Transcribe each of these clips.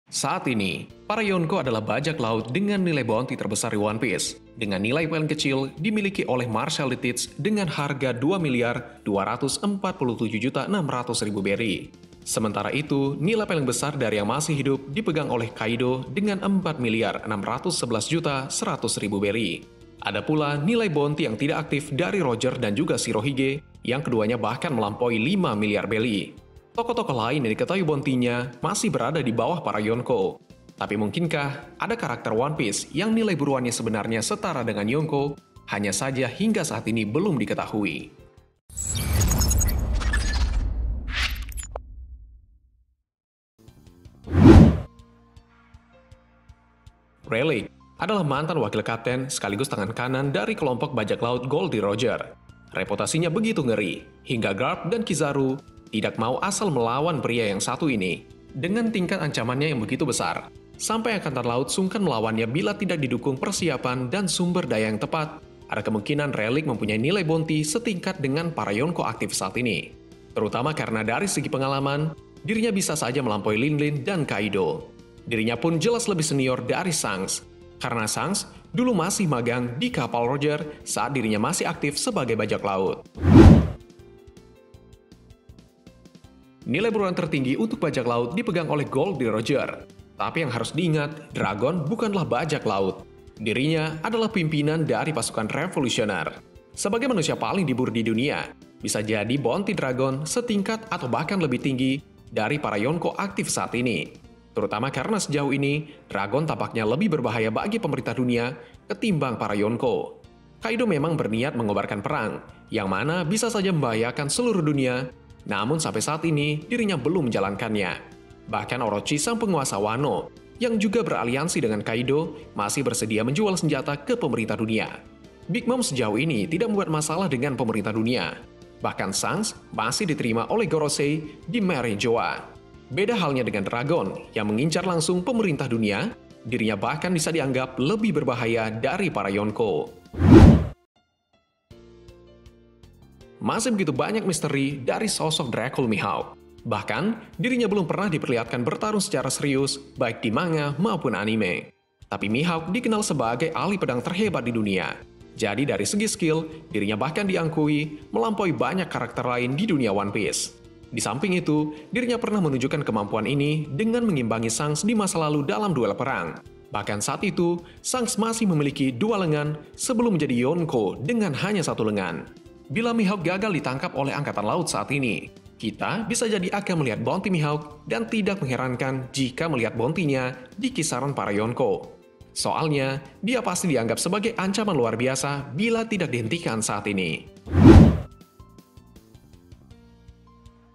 Saat ini, para Yonko adalah bajak laut dengan nilai bounty terbesar di One Piece, dengan nilai paling kecil dimiliki oleh Marshall Lititz dengan harga 2.247.600.000 berry. Sementara itu, nilai paling besar dari yang masih hidup dipegang oleh Kaido dengan 4.611.100.000 berry. Ada pula nilai bounty yang tidak aktif dari Roger dan juga Shirohige, yang keduanya bahkan melampaui 5 miliar berry. Tokoh-tokoh lain yang diketahui bounty-nya masih berada di bawah para Yonko. Tapi mungkinkah ada karakter One Piece yang nilai buruannya sebenarnya setara dengan Yonko? Hanya saja hingga saat ini belum diketahui. Rayleigh adalah mantan wakil kapten sekaligus tangan kanan dari kelompok bajak laut Goldie Roger. Reputasinya begitu ngeri, hingga Garp dan Kizaru tidak mau asal melawan pria yang satu ini. Dengan tingkat ancamannya yang begitu besar, sampai Angkatan Laut sungkan melawannya bila tidak didukung persiapan dan sumber daya yang tepat, ada kemungkinan Rayleigh mempunyai nilai bounty setingkat dengan para Yonko aktif saat ini. Terutama karena dari segi pengalaman, dirinya bisa saja melampaui Lin dan Kaido. Dirinya pun jelas lebih senior dari Shanks, karena Shanks dulu masih magang di kapal Roger saat dirinya masih aktif sebagai bajak laut. Nilai buruan tertinggi untuk bajak laut dipegang oleh Goldie Roger. Tapi yang harus diingat, Dragon bukanlah bajak laut. Dirinya adalah pimpinan dari pasukan revolusioner. Sebagai manusia paling diburu di dunia, bisa jadi bounty Dragon setingkat atau bahkan lebih tinggi dari para Yonko aktif saat ini. Terutama karena sejauh ini, Dragon tampaknya lebih berbahaya bagi pemerintah dunia ketimbang para Yonko. Kaido memang berniat mengobarkan perang, yang mana bisa saja membahayakan seluruh dunia. Namun sampai saat ini, dirinya belum menjalankannya. Bahkan Orochi sang penguasa Wano, yang juga beraliansi dengan Kaido, masih bersedia menjual senjata ke pemerintah dunia. Big Mom sejauh ini tidak membuat masalah dengan pemerintah dunia. Bahkan Shanks masih diterima oleh Gorosei di Mary Joa. Beda halnya dengan Dragon, yang mengincar langsung pemerintah dunia, dirinya bahkan bisa dianggap lebih berbahaya dari para Yonko. Masih begitu banyak misteri dari sosok Dracul Mihawk. Bahkan, dirinya belum pernah diperlihatkan bertarung secara serius, baik di manga maupun anime. Tapi Mihawk dikenal sebagai ahli pedang terhebat di dunia. Jadi dari segi skill, dirinya bahkan diakui melampaui banyak karakter lain di dunia One Piece. Di samping itu, dirinya pernah menunjukkan kemampuan ini dengan mengimbangi Shanks di masa lalu dalam duel perang. Bahkan saat itu, Shanks masih memiliki 2 lengan sebelum menjadi Yonko dengan hanya 1 lengan. Bila Mihawk gagal ditangkap oleh Angkatan Laut saat ini, kita bisa jadi akan melihat bounty Mihawk dan tidak mengherankan jika melihat bounty-nya di kisaran para Yonko. Soalnya, dia pasti dianggap sebagai ancaman luar biasa bila tidak dihentikan saat ini.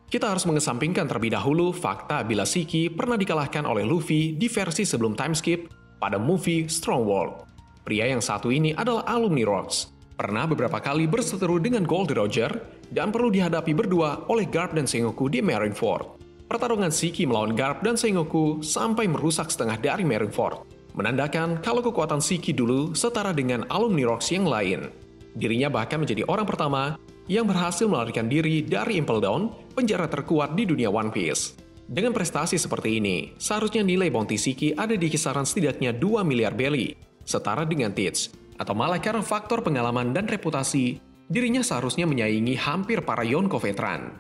Kita harus mengesampingkan terlebih dahulu fakta bila Shiki pernah dikalahkan oleh Luffy di versi sebelum time skip pada movie Strong World. Pria yang satu ini adalah alumni Rocks. Pernah beberapa kali berseteru dengan Goldie Roger dan perlu dihadapi berdua oleh Garp dan Sengoku di Marineford. Pertarungan Shiki melawan Garp dan Sengoku sampai merusak setengah dari Marineford, menandakan kalau kekuatan Shiki dulu setara dengan alumni Rocks yang lain. Dirinya bahkan menjadi orang pertama yang berhasil melarikan diri dari Impel Down, penjara terkuat di dunia One Piece. Dengan prestasi seperti ini, seharusnya nilai bounty Shiki ada di kisaran setidaknya 2 miliar belly, setara dengan Teach. Atau malah karena faktor pengalaman dan reputasi, dirinya seharusnya menyaingi hampir para Yonko veteran.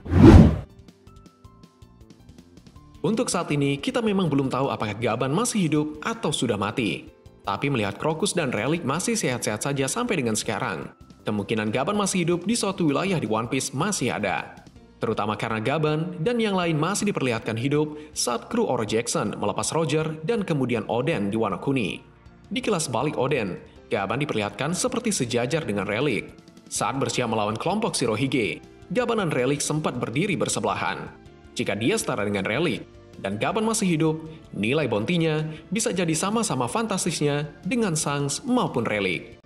Untuk saat ini, kita memang belum tahu apakah Gaban masih hidup atau sudah mati. Tapi melihat Crocus dan Rayleigh masih sehat-sehat saja sampai dengan sekarang, kemungkinan Gaban masih hidup di suatu wilayah di One Piece masih ada. Terutama karena Gaban dan yang lain masih diperlihatkan hidup saat kru Oro Jackson melepas Roger dan kemudian Oden di Wano Kuni. Di kilas balik Oden, Gaban diperlihatkan seperti sejajar dengan Rayleigh. Saat bersiap melawan kelompok Shirohige, Gaban dan Rayleigh sempat berdiri bersebelahan. Jika dia setara dengan Rayleigh, dan Gaban masih hidup, nilai bounty-nya bisa jadi sama-sama fantastisnya dengan Shanks maupun Rayleigh.